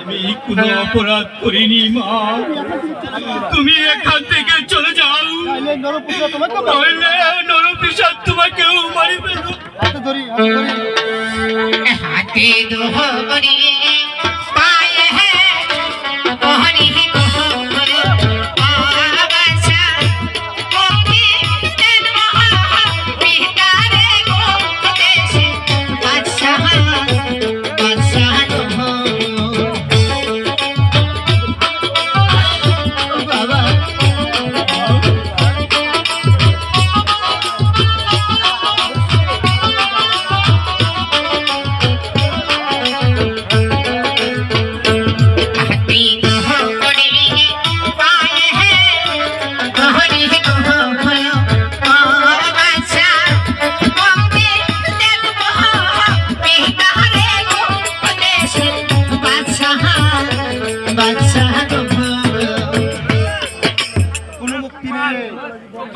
আমি কোনো অপরাধ করিনি মা, তুমি এখান থেকে চলে যাও, নইলে নরপিশাচ তোমাকেও মারি ফেলবে। হাতে ধরে পায়ে হরি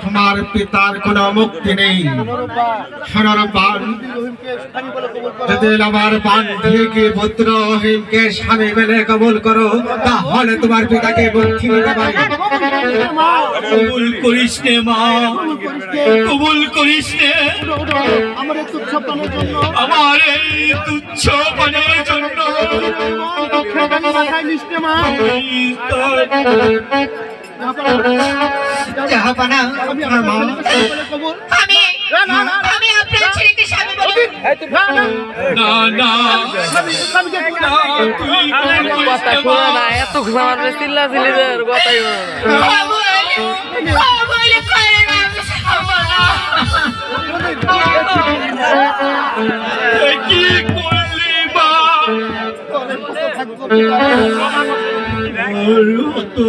আমার পিতার কোন মুক্তি নেই। যদি আমার বান থেকে পুত্র হিমকে স্বামী বলে কবুল করো, তাহলে তোমার পিতাকে মুক্তি দিতে পারি। কবুল করিস নে মা, কবুল করিস নে। আমার এই তুচ্ছ পানের জন্য কি করলি মা?